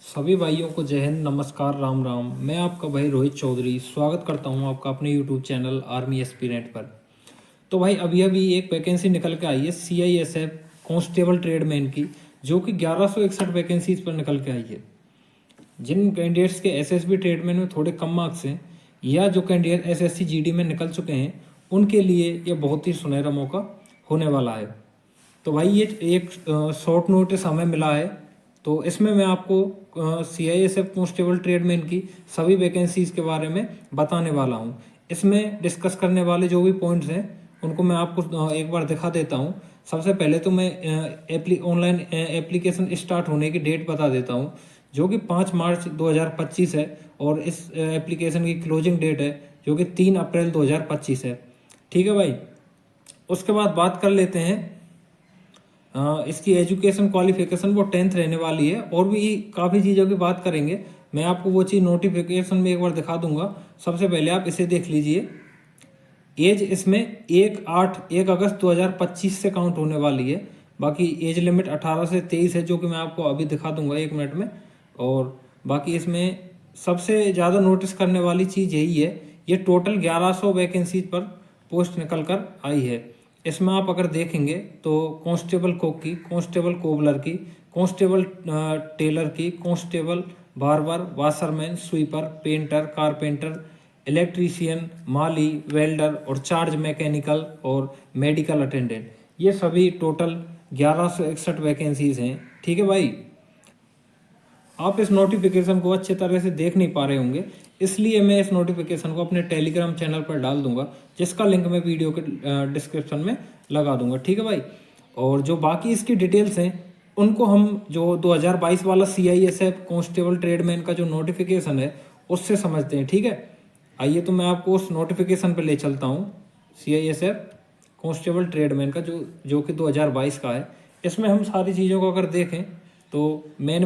सभी भाइयों को जय हिंद, नमस्कार, राम राम। मैं आपका भाई रोहित चौधरी स्वागत करता हूं आपका अपने यूट्यूब चैनल आर्मी एस्पिरेंट पर। तो भाई अभी अभी एक वैकेंसी निकल के आई है CISF कांस्टेबल ट्रेडमैन की, जो कि 1161 वैकेंसीज पर निकल के आई है। जिन कैंडिडेट्स के SSB ट्रेडमैन में थोड़े कम मार्क्स हैं या जो कैंडिडेट SSC GD में निकल चुके हैं, उनके लिए ये बहुत ही सुनहरा मौका होने वाला है। तो भाई ये एक शॉर्ट नोटिस हमें मिला है, तो इसमें मैं आपको CISF कांस्टेबल ट्रेडमैन की सभी वैकेंसीज के बारे में बताने वाला हूँ। इसमें डिस्कस करने वाले जो भी पॉइंट्स हैं उनको मैं आपको एक बार दिखा देता हूँ। सबसे पहले तो मैं ऑनलाइन एप्लीकेशन स्टार्ट होने की डेट बता देता हूँ, जो कि 5 मार्च 2025 है, और इस एप्लीकेशन की क्लोजिंग डेट है जो कि 3 अप्रैल 2025 है। ठीक है भाई। उसके बाद बात कर लेते हैं इसकी एजुकेशन क्वालिफिकेशन, वो 10th रहने वाली है, और भी काफ़ी चीज़ों की बात करेंगे। मैं आपको वो चीज़ नोटिफिकेशन में एक बार दिखा दूंगा। सबसे पहले आप इसे देख लीजिए। एज इसमें 1 अगस्त 2025 से काउंट होने वाली है। बाकी एज लिमिट 18 से 23 है, जो कि मैं आपको अभी दिखा दूंगा 1 मिनट में। और बाकी इसमें सबसे ज़्यादा नोटिस करने वाली चीज़ यही है, ये टोटल 1100 वैकेंसी पर पोस्ट निकल कर आई है। इसमें आप अगर देखेंगे तो कांस्टेबल कुक की, कांस्टेबल कोबलर की, कांस्टेबल टेलर की, constable barber, washerman, sweeper, painter, carpenter, electrician, माली, वेल्डर और चार्ज मैकेनिकल और मेडिकल अटेंडेंट, ये सभी टोटल 1161 वैकेंसीज हैं। ठीक है भाई। आप इस नोटिफिकेशन को अच्छे तरह से देख नहीं पा रहे होंगे, इसलिए मैं इस नोटिफिकेशन को अपने टेलीग्राम चैनल पर डाल दूंगा, जिसका लिंक मैं वीडियो के डिस्क्रिप्शन में लगा दूंगा। ठीक है भाई। और जो बाकी इसकी डिटेल्स हैं उनको हम जो 2022 वाला CISF कांस्टेबल ट्रेडमैन का जो नोटिफिकेशन है उससे समझते हैं। ठीक है। आइए तो मैं आपको उस नोटिफिकेशन पर ले चलता हूँ। CISF कांस्टेबल ट्रेडमैन का जो कि 2022 का है। इसमें हम सारी चीज़ों को अगर देखें तो मेन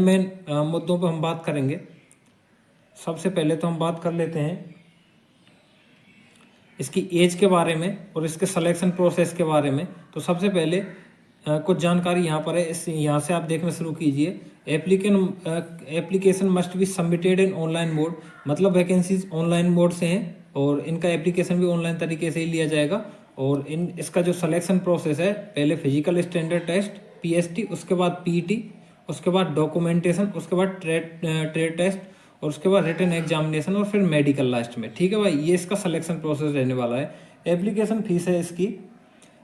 मुद्दों पर हम बात करेंगे। सबसे पहले तो हम बात कर लेते हैं इसकी एज के बारे में और इसके सिलेक्शन प्रोसेस के बारे में। तो सबसे पहले कुछ जानकारी यहाँ पर है, इस यहाँ से आप देखना शुरू कीजिए। Application must be submitted in online mode, मतलब वैकेंसीज ऑनलाइन मोड से हैं और इनका एप्लीकेशन भी ऑनलाइन तरीके से ही लिया जाएगा। और इसका जो सिलेक्शन प्रोसेस है, पहले फिजिकल स्टैंडर्ड टेस्ट PST, उसके बाद PET, उसके बाद डॉक्यूमेंटेशन, उसके बाद ट्रेड टेस्ट, और उसके बाद रिटन एग्जामिनेशन, और फिर मेडिकल लास्ट में। ठीक है भाई। ये इसका सिलेक्शन प्रोसेस रहने वाला है। एप्लीकेशन फीस है इसकी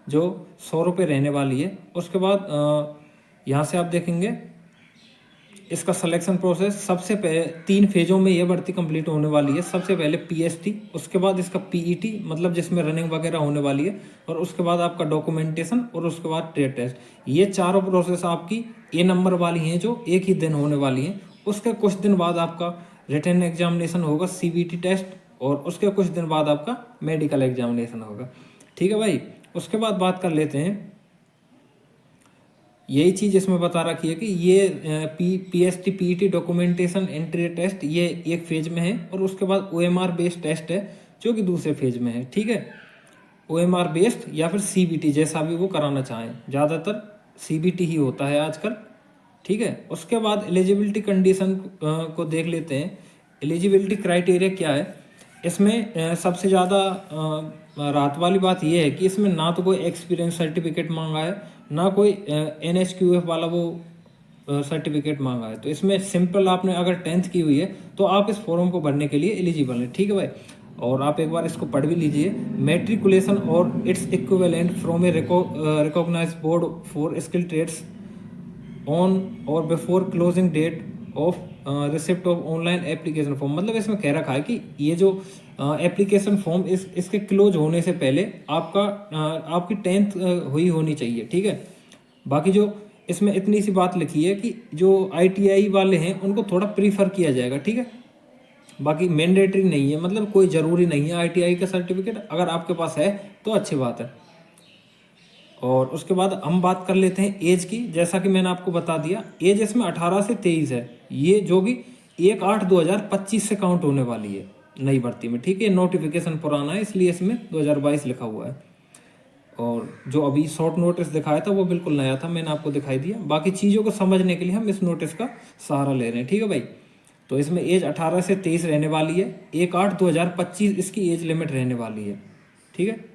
जो 100 रुपये रहने वाली है। उसके बाद यहाँ से आप देखेंगे इसका सिलेक्शन प्रोसेस। सबसे पहले 3 फेजों में ये भर्ती कंप्लीट होने वाली है। सबसे पहले PST, उसके बाद इसका PET, मतलब जिसमें रनिंग वगैरह होने वाली है, और उसके बाद आपका डॉक्यूमेंटेशन, और उसके बाद ट्रेड टेस्ट। ये चारों प्रोसेस आपकी A नंबर वाली हैं जो एक ही दिन होने वाली हैं। उसके कुछ दिन बाद आपका रिटन एग्जामिनेशन होगा, CBT टेस्ट, और उसके कुछ दिन बाद आपका मेडिकल एग्जामिनेशन होगा। ठीक है भाई। उसके बाद बात कर लेते हैं, यही चीज़ इसमें बता रखी है कि ये PST PET documentation entry test ये एक फेज में है, और उसके बाद OMR बेस्ड टेस्ट है जो कि दूसरे फेज में है। ठीक है। OMR बेस्ड या फिर CBT, जैसा भी वो कराना चाहें, ज़्यादातर CBT ही होता है आजकल। ठीक है। उसके बाद एलिजिबिलिटी कंडीशन को देख लेते हैं। एलिजिबिलिटी क्राइटेरिया क्या है इसमें। सबसे ज़्यादा राहत वाली बात यह है कि इसमें ना तो कोई एक्सपीरियंस सर्टिफिकेट मांगा है, ना कोई NHQF वाला वो सर्टिफिकेट मांगा है। तो इसमें सिंपल आपने अगर 10th की हुई है तो आप इस फॉर्म को भरने के लिए एलिजिबल हैं। ठीक है भाई। और आप एक बार इसको पढ़ भी लीजिए। मैट्रिकुलेशन और its equivalent from a recognized board for skill trades on और before closing date of receipt of online application form, मतलब इसमें कह रखा है कि ये जो एप्लीकेशन फॉर्म इसके क्लोज होने से पहले आपकी 10th हुई होनी चाहिए। ठीक है। बाकी जो इसमें इतनी सी बात लिखी है कि जो ITI वाले हैं उनको थोड़ा प्रीफर किया जाएगा। ठीक है। बाकी मैंडेटरी नहीं है, मतलब कोई ज़रूरी नहीं है ITI का सर्टिफिकेट, अगर आपके पास है तो अच्छी बात है। और उसके बाद हम बात कर लेते हैं एज की। जैसा कि मैंने आपको बता दिया, एज इसमें 18 से 23 है, ये जो कि 1/8/2025 से काउंट होने वाली है नई भर्ती में। ठीक है। नोटिफिकेशन पुराना है इसलिए इसमें 2022 लिखा हुआ है। और जो अभी शॉर्ट नोटिस दिखाया था वो बिल्कुल नया था, मैंने आपको दिखाई दिया। बाकी चीज़ों को समझने के लिए हम इस नोटिस का सहारा ले रहे हैं, ठीक है भाई। तो इसमें एज 18 से 23 रहने वाली है, 1/8/2025 इसकी एज लिमिट रहने वाली है, ठीक है।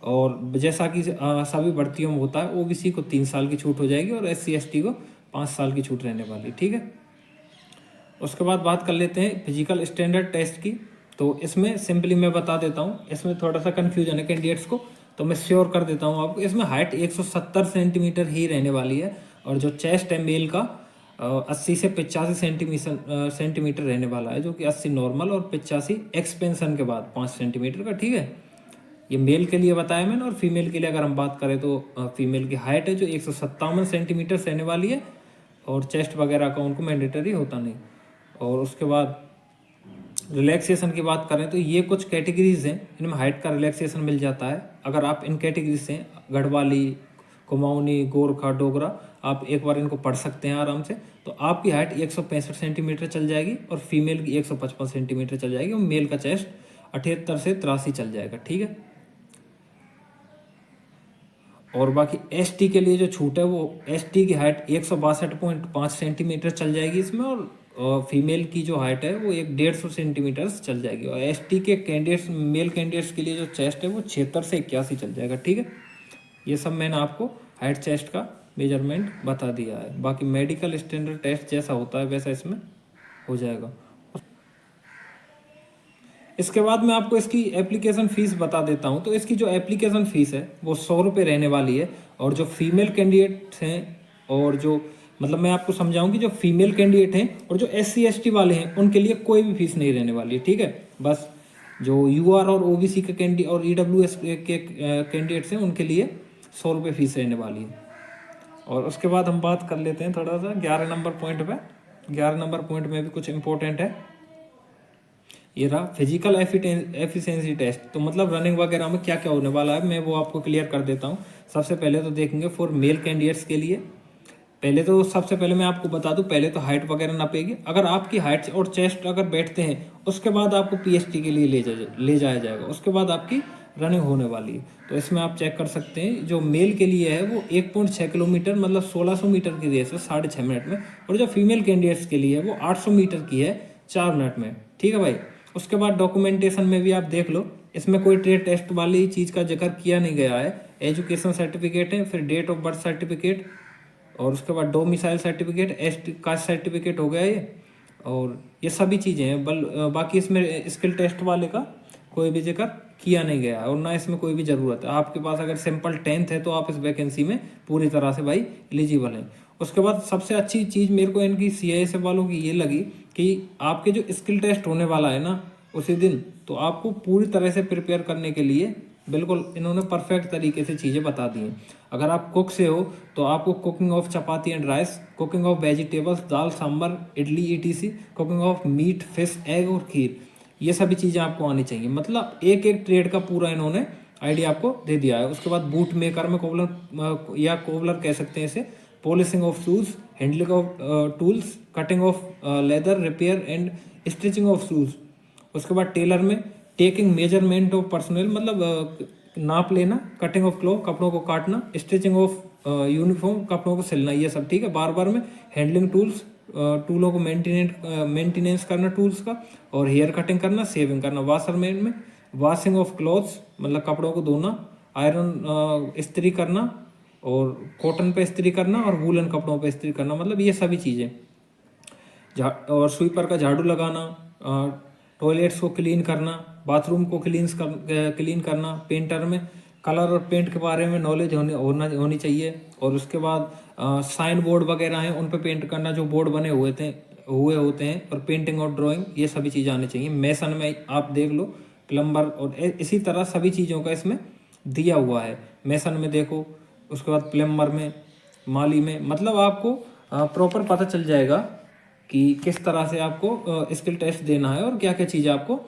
और जैसा कि सभी भर्तियों में होता है, ओबीसी को 3 साल की छूट हो जाएगी और SC ST को 5 साल की छूट रहने वाली है, ठीक है। उसके बाद बात कर लेते हैं फिजिकल स्टैंडर्ड टेस्ट की। तो इसमें सिंपली मैं बता देता हूँ, इसमें थोड़ा सा कन्फ्यूजन है कैंडिडेट्स को, तो मैं श्योर कर देता हूँ आपको। इसमें हाइट 170 सेंटीमीटर ही रहने वाली है, और जो चेस्ट है मेल का 80 से 85 सेंटीमीटर रहने वाला है, जो कि 80 नॉर्मल और 85 एक्सपेंशन के बाद 5 सेंटीमीटर का, ठीक है। ये मेल के लिए बताया मैंने। और फीमेल के लिए अगर हम बात करें तो फीमेल की हाइट है जो 157 सेंटीमीटर रहने वाली है, और चेस्ट वगैरह का उनको मैंडेटरी होता नहीं। और उसके बाद रिलैक्सेशन की बात करें तो ये कुछ कैटेगरीज हैं, इनमें हाइट का रिलैक्सेशन मिल जाता है। अगर आप इन कैटेगरीज से गढ़वाली, कुमाऊनी, गोरखा, डोगरा, आप एक बार इनको पढ़ सकते हैं आराम से। तो आपकी हाइट 165 सेंटीमीटर चल जाएगी, और फीमेल की 155 सेंटीमीटर चल जाएगी, और मेल का चेस्ट 78 से 83 चल जाएगा, ठीक है। और बाकी ST के लिए जो छूट है, वो ST की हाइट 162.5 सेंटीमीटर चल जाएगी इसमें, और फीमेल की जो हाइट है वो 150 सेंटीमीटर चल जाएगी। और ST के कैंडिडेट्स, मेल कैंडिडेट्स के लिए जो चेस्ट है वो 76 से 81 चल जाएगा, ठीक है। ये सब मैंने आपको हाइट चेस्ट का मेजरमेंट बता दिया है। बाकी मेडिकल स्टैंडर्ड टेस्ट जैसा होता है वैसा इसमें हो जाएगा। इसके बाद मैं आपको इसकी एप्लीकेशन फ़ीस बता देता हूँ। तो इसकी जो एप्लीकेशन फ़ीस है वो 100 रुपये रहने वाली है। और जो फीमेल कैंडिडेट्स हैं, और जो मतलब मैं आपको समझाऊँ कि जो फीमेल कैंडिडेट हैं और जो SC ST वाले हैं, उनके लिए कोई भी फीस नहीं रहने वाली है, ठीक है। बस जो UR और OBC के कैंडिडेट और EWS के कैंडिडेट्स हैं, उनके लिए 100 रुपये फीस रहने वाली है। और उसके बाद हम बात कर लेते हैं थोड़ा सा 11 नंबर पॉइंट पे। 11 नंबर पॉइंट में भी कुछ इंपॉर्टेंट है। ये रहा फिजिकल एफिशिएंसी टेस्ट। तो मतलब रनिंग वगैरह में क्या क्या होने वाला है, मैं वो आपको क्लियर कर देता हूँ। सबसे पहले तो देखेंगे फॉर मेल कैंडिडेट्स के लिए। पहले तो सबसे पहले मैं आपको बता दूं, पहले तो हाइट वगैरह नापेगी। अगर आपकी हाइट और चेस्ट अगर बैठते हैं, उसके बाद आपको PST के लिए ले जाया जाएगा। उसके बाद आपकी रनिंग होने वाली है। तो इसमें आप चेक कर सकते हैं, जो मेल के लिए है वो 1.6 किलोमीटर मतलब 1600 मीटर की रेस है 6.5 मिनट में। और जो फीमेल कैंडिडेट्स के लिए है वो 800 मीटर की है 4 मिनट में, ठीक है भाई। उसके बाद डॉक्यूमेंटेशन में भी आप देख लो, इसमें कोई ट्रेड टेस्ट वाली चीज़ का जिक्र किया नहीं गया है। एजुकेशन सर्टिफिकेट है, फिर डेट ऑफ बर्थ सर्टिफिकेट, और उसके बाद domicile certificate, ST caste certificate हो गया ये। और ये सभी चीज़ें हैं। बाकी इसमें स्किल टेस्ट वाले का कोई भी जिक्र किया नहीं गया है, और ना इसमें कोई भी ज़रूरत है। आपके पास अगर सिंपल 10th है तो आप इस वैकेंसी में पूरी तरह से भाई एलिजिबल हैं। उसके बाद सबसे अच्छी चीज़ मेरे को इनकी CISF वालों की ये लगी कि आपके जो स्किल टेस्ट होने वाला है ना उसी दिन, तो आपको पूरी तरह से प्रिपेयर करने के लिए बिल्कुल इन्होंने परफेक्ट तरीके से चीज़ें बता दी हैं। अगर आप कुक से हो तो आपको cooking of chapati and rice, cooking of vegetables, dal sambar, idli ETC, cooking of meat, fish, egg और खीर, ये सभी चीज़ें आपको आनी चाहिए। मतलब एक एक ट्रेड का पूरा इन्होंने आइडिया आपको दे दिया है। उसके बाद बूट मेकर में कोबलर या कोबलर कह सकते हैं इसे, polishing of shoes, handling of tools, cutting of leather, repair and stitching of shoes. उसके बाद टेलर में टेकिंग मेजरमेंट ऑफ पर्सनल, मतलब नाप लेना, कटिंग ऑफ क्लॉथ, कपड़ों को काटना, स्टिचिंग ऑफ यूनिफॉर्म, कपड़ों को सिलना, ये सब ठीक है। बार बार में हैंडलिंग टूल्स, टूलों को मेंटेनेंस करना टूल्स का, और हेयर कटिंग करना, सेविंग करना। वाशरमैन में वॉशिंग ऑफ क्लॉथ्स, मतलब कपड़ों को धोना, आयरन इस्त्री करना, और कॉटन पे इस्त्री करना, और वूलन कपड़ों पे इस्त्री करना, मतलब ये सभी चीज़ें। और स्वीपर का झाड़ू लगाना, टॉयलेट्स को क्लीन करना, बाथरूम को क्लीन करना। पेंटर में कलर और पेंट के बारे में नॉलेज होनी चाहिए। और उसके बाद साइन बोर्ड वगैरह हैं उन पे पेंट करना, जो बोर्ड बने हुए होते हैं, और पेंटिंग और ड्राइंग, ये सभी चीज़ें आनी चाहिए। मेसन में आप देख लो, प्लम्बर, और इसी तरह सभी चीज़ों का इसमें दिया हुआ है। मेसन में देखो, उसके बाद प्लम्बर में, माली में, मतलब आपको प्रॉपर पता चल जाएगा कि किस तरह से आपको स्किल टेस्ट देना है और क्या क्या चीज़ें आपको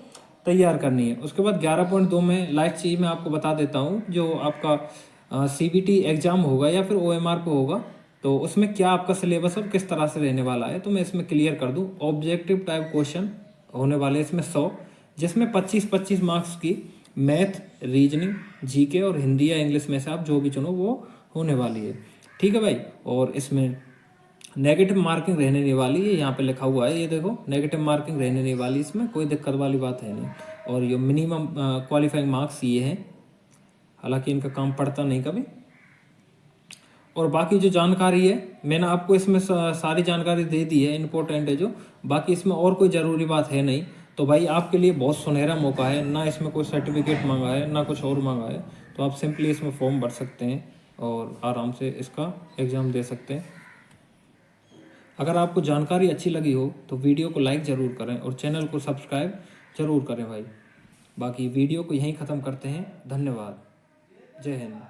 तैयार करनी है। उसके बाद 11.2 में लास्ट चीज़ मैं आपको बता देता हूँ, जो आपका CBT एग्ज़ाम होगा या फिर OMR पे होगा, तो उसमें क्या आपका सिलेबस और किस तरह से रहने वाला है। तो मैं इसमें क्लियर कर दूँ, ऑब्जेक्टिव टाइप क्वेश्चन होने वाले इसमें 100, जिसमें 25-25 मार्क्स की मैथ, रीजनिंग, जीके और हिंदी या इंग्लिश में से आप जो भी चुनो वो होने वाली है। ठीक है भाई। और इसमें नेगेटिव मार्किंग रहने नहीं वाली है, यहाँ पे लिखा हुआ है, ये देखो नेगेटिव मार्किंग रहने नहीं वाली, इसमें कोई दिक्कत वाली बात है नहीं। और ये मिनिमम क्वालिफाइंग मार्क्स ये हैं, हालांकि इनका काम पड़ता नहीं कभी। और बाकी जो जानकारी है मैंने आपको इसमें सारी जानकारी दे दी है, इम्पोर्टेंट है जो। बाकी इसमें और कोई ज़रूरी बात है नहीं। तो भाई आपके लिए बहुत सुनहरा मौका है, ना इसमें कोई सर्टिफिकेट मांगा है ना कुछ और मांगा है। तो आप सिंपली इसमें फॉर्म भर सकते हैं और आराम से इसका एग्ज़ाम दे सकते हैं। अगर आपको जानकारी अच्छी लगी हो तो वीडियो को लाइक ज़रूर करें और चैनल को सब्सक्राइब ज़रूर करें भाई। बाकी वीडियो को यहीं ख़त्म करते हैं। धन्यवाद। जय हिंद।